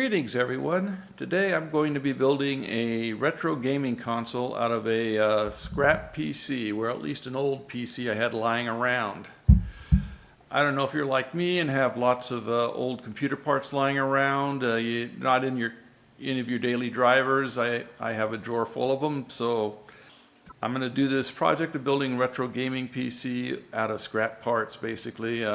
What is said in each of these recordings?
Greetings everyone. Today I'm going to be building a retro gaming console out of a scrap PC, or at least an old PC I had lying around. I don't know if you're like me and have lots of old computer parts lying around, not in any of your daily drivers. I have a drawer full of them, so I'm going to do this project of building a retro gaming PC out of scrap parts basically.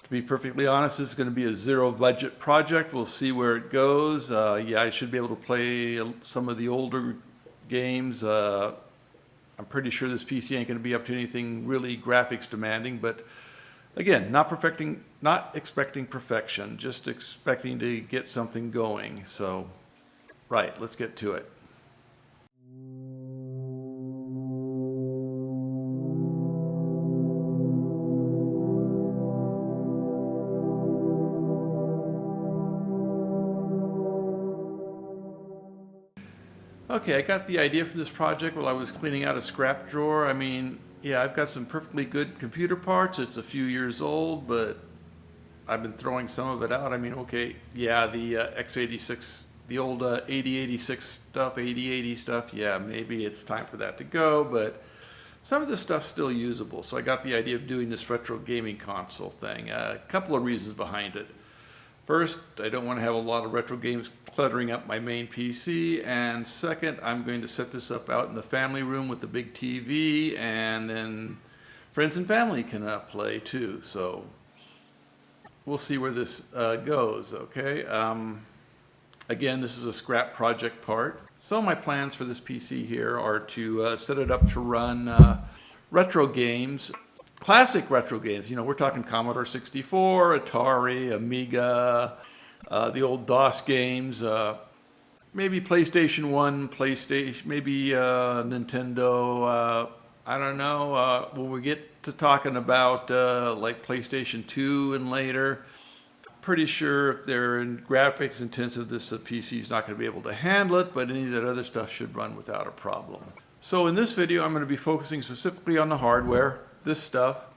To be perfectly honest, this is going to be a zero budget project. We'll see where it goes. Yeah, I should be able to play some of the older games. I'm pretty sure this PC ain't going to be up to anything really graphics demanding, but again, not expecting perfection, just expecting to get something going. So, right, let's get to it. Okay, I got the idea for this project while I was cleaning out a scrap drawer. I mean, yeah, I've got some perfectly good computer parts. It's a few years old, but I've been throwing some of it out. I mean, okay, yeah, the x86, the old 8086 stuff, 8080 stuff, yeah, maybe it's time for that to go, but some of this stuff's still usable. So I got the idea of doing this retro gaming console thing. A couple of reasons behind it. First, I don't want to have a lot of retro games cluttering up my main PC, and second, I'm going to set this up out in the family room with a big TV, and then friends and family can play too. So we'll see where this goes, okay? Again, this is a scrap project part. So my plans for this PC here are to set it up to run retro games. Classic retro games, you know, we're talking Commodore 64, Atari, Amiga, the old DOS games, maybe PlayStation 1, maybe Nintendo, I don't know, when we get to talking about like PlayStation 2 and later, pretty sure if they're in graphics intensive, this PC is not going to be able to handle it, but any of that other stuff should run without a problem. So in this video, I'm going to be focusing specifically on the hardware. This stuff.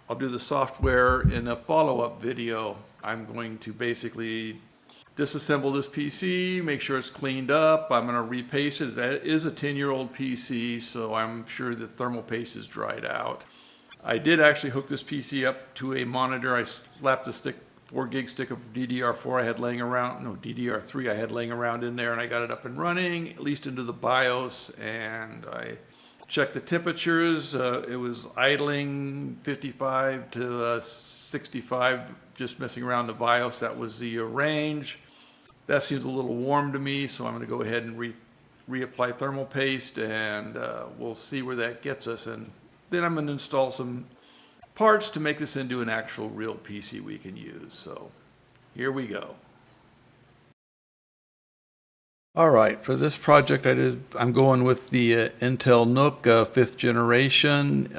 I'll do the software in a follow-up video. I'm going to basically disassemble this PC, make sure it's cleaned up. I'm going to repaste it. That is a 10-year-old PC, so I'm sure the thermal paste is dried out. I did actually hook this PC up to a monitor. I slapped a 4 gig stick of DDR4 I had laying around, no, DDR3 I had laying around in there, and I got it up and running, at least into the BIOS, and I check the temperatures. It was idling 55 to 65, just messing around the BIOS. That was the range. That seems a little warm to me, so I'm going to go ahead and reapply thermal paste, and we'll see where that gets us. And then I'm going to install some parts to make this into an actual real PC we can use. So here we go. All right, for this project I'm going with the Intel NUC 5th generation,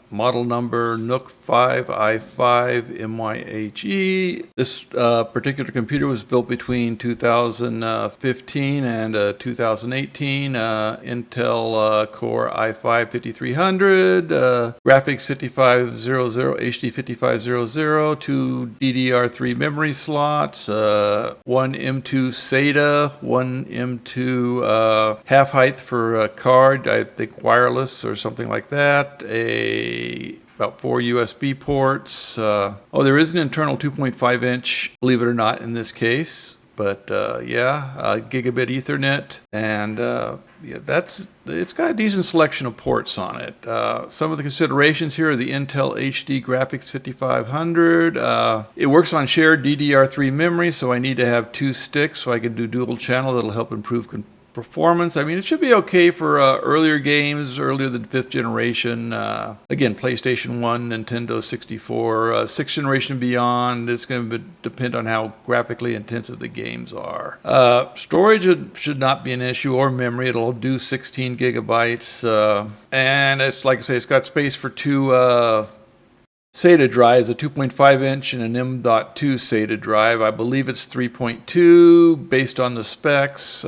model number NUC 5i5MYHE. This particular computer was built between 2015 and 2018. Intel Core i5-5300, graphics 5500, HD 5500, 2 DDR3 memory slots, one M2 SATA, one M2 half height for a card, I think wireless or something like that, about 4 USB ports. There is an internal 2.5 inch, believe it or not, in this case, but yeah, gigabit Ethernet, and yeah, it's got a decent selection of ports on it. Some of the considerations here are the Intel HD Graphics 5500. It works on shared DDR3 memory, so I need to have 2 sticks so I can do dual channel. That'll help improve performance. I mean, it should be okay for earlier games, earlier than 5th generation. Again, PlayStation 1, Nintendo 64, 6th generation and beyond. It's going to depend on how graphically intensive the games are. Storage should not be an issue, or memory. It'll do 16 gigabytes. And it's like I say, it's got space for 2 SATA drives, a 2.5 inch and an M.2 SATA drive. I believe it's 3.2 based on the specs.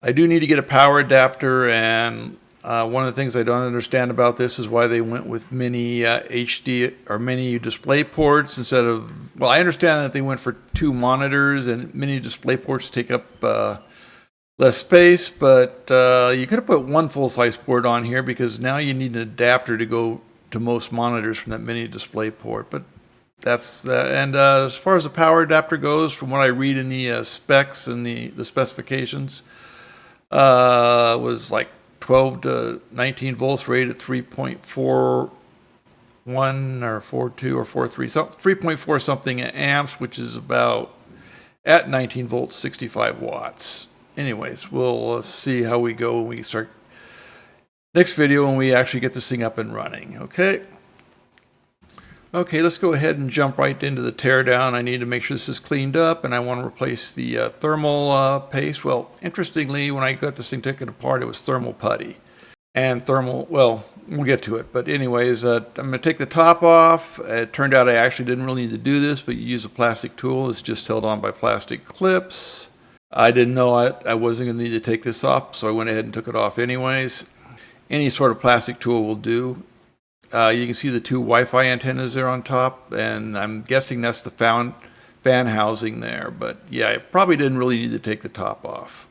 I do need to get a power adapter, and One of the things I don't understand about this is why they went with mini HD or mini display ports instead of, well, I understand that they went for 2 monitors and mini display ports take up less space, but you could have put 1 full-size port on here because now you need an adapter to go to most monitors from that mini display port. But that's that. And as far as the power adapter goes, from what I read in the specs and the specifications, was like 12 to 19 volts rated at 3.41 or 42 or 43, so 3.4 something amps, which is about at 19 volts, 65 watts. Anyways, we'll see how we go when we start next video when we actually get this thing up and running. Okay, let's go ahead and jump right into the teardown. I need to make sure this is cleaned up, and I want to replace the thermal paste. Well, interestingly, when I got this thing taken apart, it was thermal putty. And thermal, well, we'll get to it. But anyways, I'm going to take the top off. It turned out I actually didn't really need to do this, but you use a plastic tool. It's just held on by plastic clips. I didn't know I wasn't going to need to take this off, so I went ahead and took it off anyways. Any sort of plastic tool will do. You can see the 2 Wi-Fi antennas there on top, and I'm guessing that's the fan housing there. But yeah, I probably didn't really need to take the top off.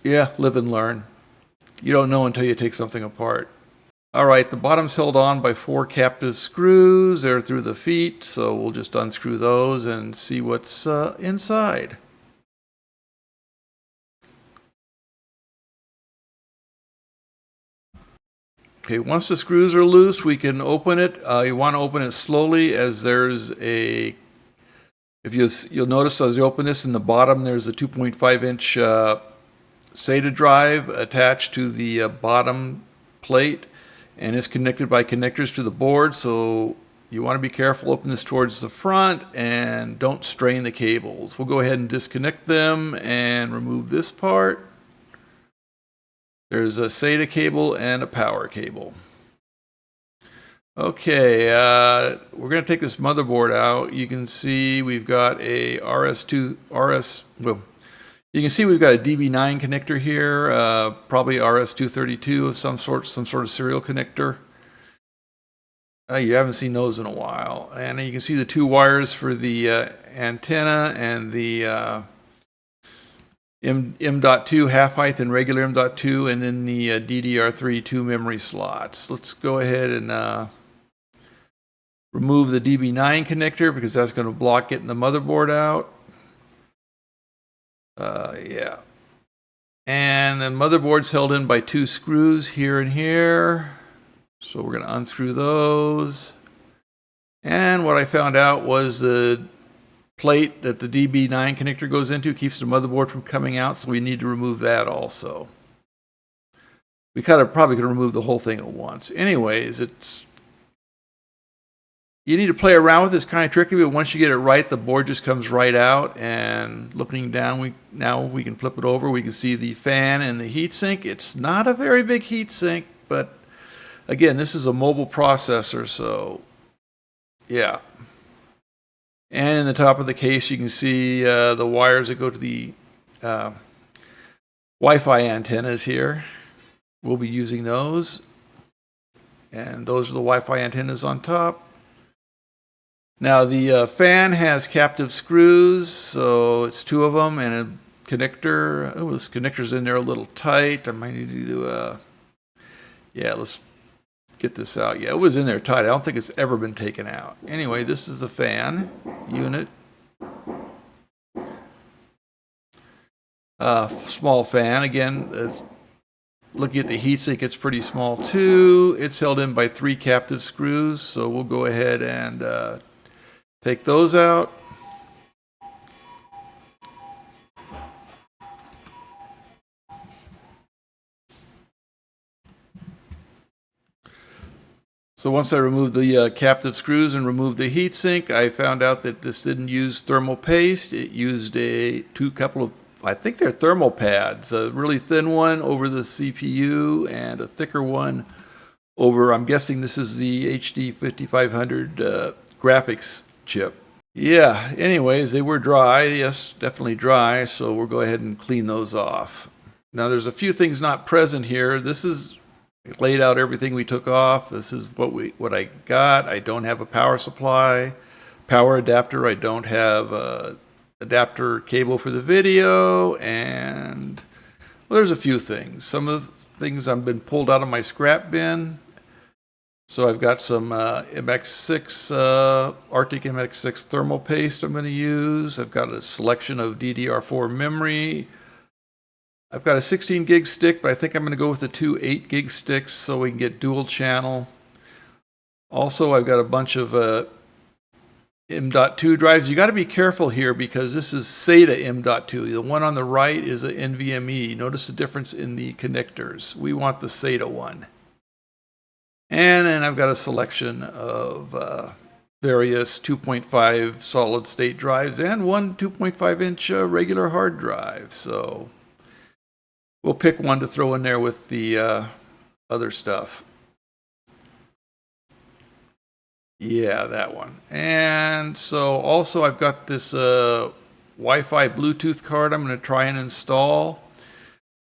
Yeah, live and learn. You don't know until you take something apart. All right, the bottom's held on by 4 captive screws. They're through the feet, so we'll just unscrew those and see what's inside. Okay, once the screws are loose, we can open it. You want to open it slowly, as there's a, you'll notice as you open this in the bottom, there's a 2.5-inch SATA drive attached to the bottom plate, and it's connected by connectors to the board, so you want to be careful. Open this towards the front and don't strain the cables. We'll go ahead and disconnect them and remove this part. There's a SATA cable and a power cable. Okay, we're going to take this motherboard out. You can see we've got a well, you can see we've got a DB9 connector here, probably RS232 of some sort of serial connector. You haven't seen those in a while. And you can see the 2 wires for the antenna and the M.2 half height and regular M.2, and then the DDR3 2 memory slots. Let's go ahead and remove the DB9 connector because that's going to block getting the motherboard out. Yeah. And the motherboard's held in by 2 screws here and here. So we're going to unscrew those. And what I found out was the plate that the DB9 connector goes into keeps the motherboard from coming out, so we need to remove that also. We probably could remove the whole thing at once. Anyways, you need to play around with this, kind of tricky, but once you get it right, the board just comes right out. And looking down, now we can flip it over. We can see the fan and the heatsink. It's not a very big heatsink, but again, this is a mobile processor, so yeah. And in the top of the case, you can see the wires that go to the Wi-Fi antennas here. We'll be using those. And those are the Wi-Fi antennas on top. Now, the fan has captive screws, so it's 2 of them, and a connector. Oh, this connector's in there a little tight. I might need to do yeah, let's get this out. Yeah, it was in there tight. I don't think it's ever been taken out. Anyway, this is the fan unit. Small fan. Again, looking at the heatsink, it's pretty small too. It's held in by 3 captive screws, so we'll go ahead and take those out. So once I removed the captive screws and removed the heatsink, I found out that this didn't use thermal paste. It used couple of, I think they're thermal pads, a really thin one over the CPU and a thicker one over, I'm guessing this is the HD 5500 graphics chip. Yeah, anyways, they were dry. Yes, definitely dry. So we'll go ahead and clean those off. Now there's a few things not present here. This is laid out everything we took off. This is what I got. I don't have a power supply, power adapter. I don't have a adapter cable for the video, and well, there's a few things. Some of the things have been pulled out of my scrap bin. So I've got some MX6 Arctic MX6 thermal paste I'm going to use. I've got a selection of DDR4 memory. I've got a 16 gig stick, but I think I'm going to go with the two 8 gig sticks so we can get dual channel. Also, I've got a bunch of M.2 drives. You got to be careful here because this is SATA M.2. The one on the right is a NVMe. Notice the difference in the connectors. We want the SATA one. And then I've got a selection of various 2.5 solid state drives and one 2.5 inch regular hard drive. So we'll pick one to throw in there with the other stuff. Yeah, that one. And so also I've got this Wi-Fi Bluetooth card I'm going to try and install.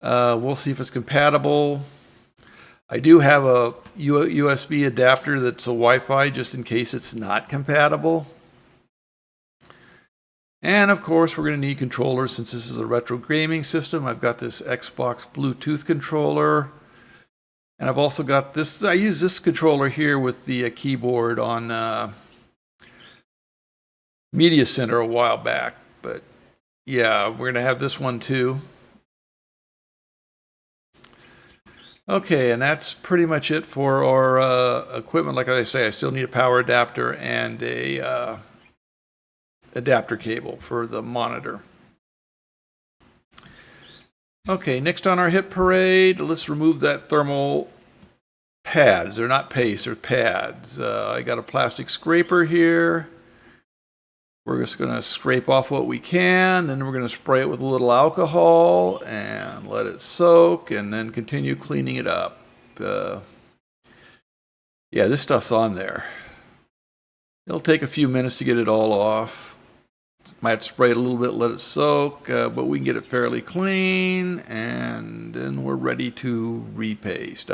We'll see if it's compatible. I do have a USB adapter that's a Wi-Fi just in case it's not compatible. And of course, we're going to need controllers since this is a retro gaming system. I've got this Xbox Bluetooth controller. And I've also got this, I use this controller here with the keyboard on Media Center a while back. But yeah, we're going to have this one too. Okay, and that's pretty much it for our equipment. Like I say, I still need a power adapter and a adapter cable for the monitor. Okay, next on our hit parade, let's remove that thermal pads. They're not paste, they're pads. I got a plastic scraper here. We're just going to scrape off what we can, then we're going to spray it with a little alcohol and let it soak, and then continue cleaning it up. Yeah, this stuff's on there. It'll take a few minutes to get it all off. Might have to spray it a little bit, let it soak, but we can get it fairly clean, and then we're ready to repaste.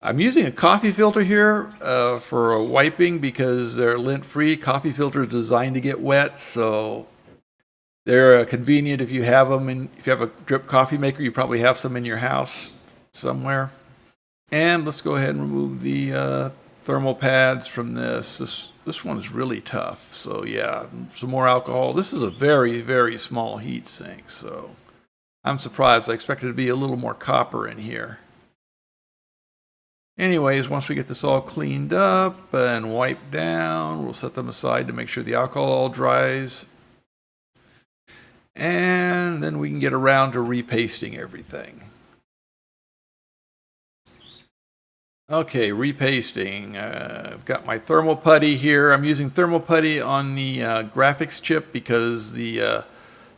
I'm using a coffee filter here for wiping because they're lint-free. Coffee filters designed to get wet, so they're convenient if you have them. And if you have a drip coffee maker, you probably have some in your house somewhere. And let's go ahead and remove the thermal pads from this. This one is really tough. So yeah, some more alcohol. This is a very, very small heat sink, so I'm surprised. I expected it to be a little more copper in here. Anyways, once we get this all cleaned up and wiped down, we'll set them aside to make sure the alcohol all dries. And then we can get around to repasting everything. Okay, repasting. I've got my thermal putty here. I'm using thermal putty on the graphics chip because the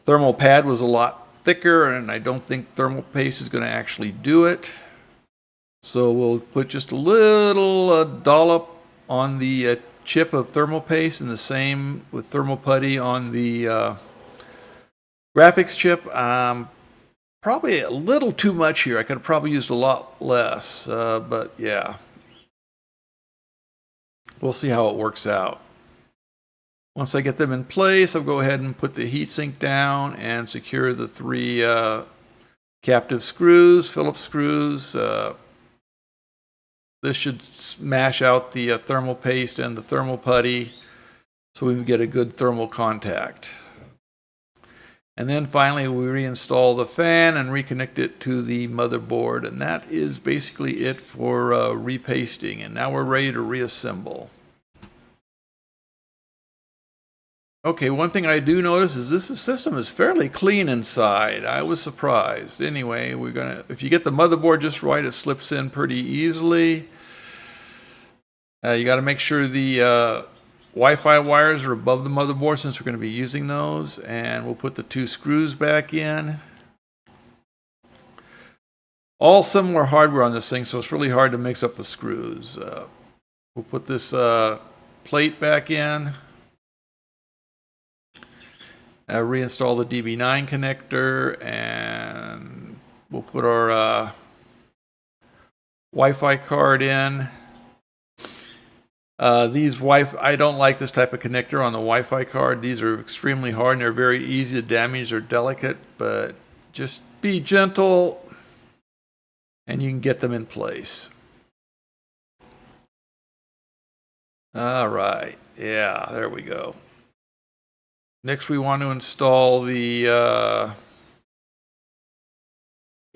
thermal pad was a lot thicker and I don't think thermal paste is going to actually do it. So we'll put just a little dollop on the chip of thermal paste, and the same with thermal putty on the graphics chip. Probably a little too much here. I could have probably used a lot less, but yeah. We'll see how it works out. Once I get them in place, I'll go ahead and put the heatsink down and secure the 3 captive screws, Phillips screws. This should smash out the thermal paste and the thermal putty so we can get a good thermal contact. And then finally we reinstall the fan and reconnect it to the motherboard, and that is basically it for repasting. And now we're ready to reassemble. Okay, one thing I do notice is this system is fairly clean inside. I was surprised. Anyway, if you get the motherboard just right, it slips in pretty easily. You got to make sure the Wi-Fi wires are above the motherboard since we're going to be using those, and we'll put the 2 screws back in. All similar hardware on this thing, so it's really hard to mix up the screws. We'll put this plate back in. Reinstall the DB9 connector, and we'll put our Wi-Fi card in. I don't like this type of connector on the Wi-Fi card. These are extremely hard and they're very easy to damage. They're delicate, but just be gentle and you can get them in place. All right. Yeah, there we go. Next, we want to install the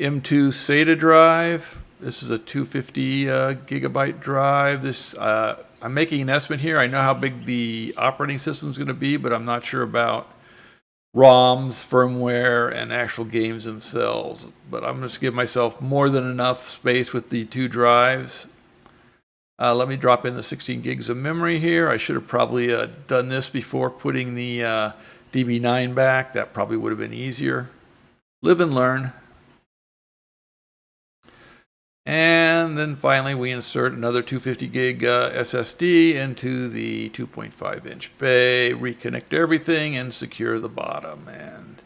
M2 SATA drive. This is a 250 gigabyte drive. I'm making an estimate here. I know how big the operating system is going to be, but I'm not sure about ROMs, firmware, and actual games themselves. But I'm just give myself more than enough space with the two drives. Let me drop in the 16 gigs of memory here. I should have probably done this before putting the DB9 back. That probably would have been easier. Live and learn. And then finally we insert another 250 gig SSD into the 2.5 inch bay, reconnect everything and secure the bottom. And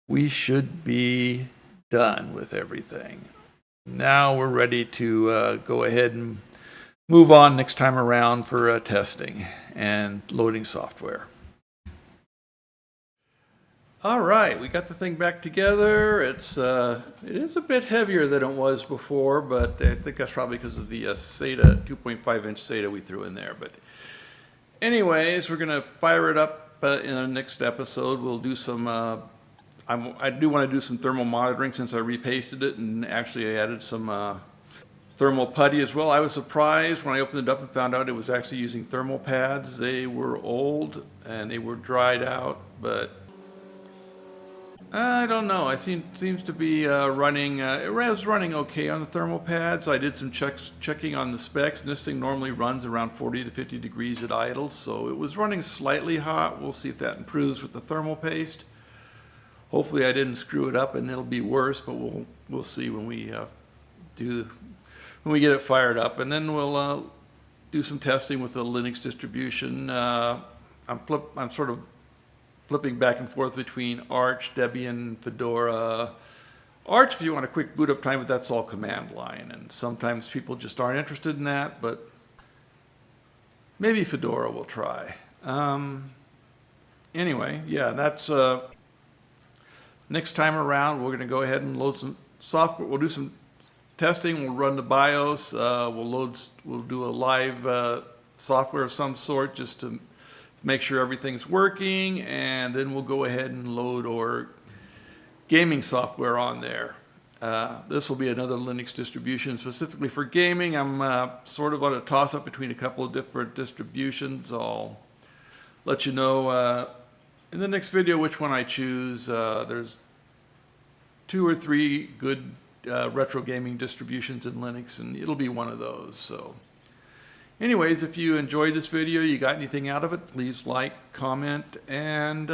we should be done with everything. Now we're ready to go ahead and move on next time around for testing and loading software. All right, we got the thing back together. It is a bit heavier than it was before, but I think that's probably because of the SATA 2.5 inch SATA we threw in there. But anyways, we're gonna fire it up in the next episode. We'll do some. I do want to do some thermal monitoring since I repasted it and actually I added some thermal putty as well. I was surprised when I opened it up and found out it was actually using thermal pads. They were old and they were dried out, but I don't know. It seems to be running. It was running okay on the thermal pads. I did some checking on the specs, and this thing normally runs around 40 to 50 degrees at idle, so it was running slightly hot. We'll see if that improves with the thermal paste. Hopefully, I didn't screw it up, and it'll be worse. But we'll see when we get it fired up, and then we'll do some testing with the Linux distribution. I'm sort of flipping back and forth between Arch, Debian, Fedora. Arch, if you want a quick boot up time, but that's all command line. And sometimes people just aren't interested in that, but maybe Fedora will try. Anyway, yeah, that's next time around, we're going to go ahead and load some software. We'll do some testing. We'll run the BIOS. We'll do a live software of some sort just to make sure everything's working, and then we'll go ahead and load our gaming software on there. This will be another Linux distribution specifically for gaming. I'm sort of on a toss-up between a couple of different distributions. I'll let you know in the next video which one I choose. There's 2 or 3 good retro gaming distributions in Linux, and it'll be one of those. So anyways, if you enjoyed this video, you got anything out of it, please like, comment, and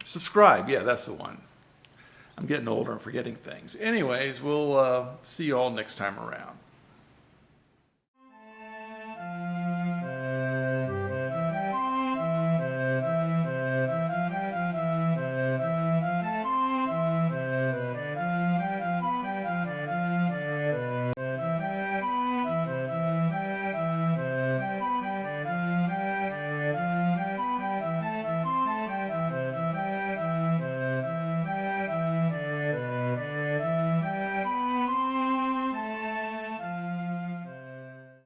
subscribe. Yeah, that's the one. I'm getting older and forgetting things. Anyways, we'll see you all next time around.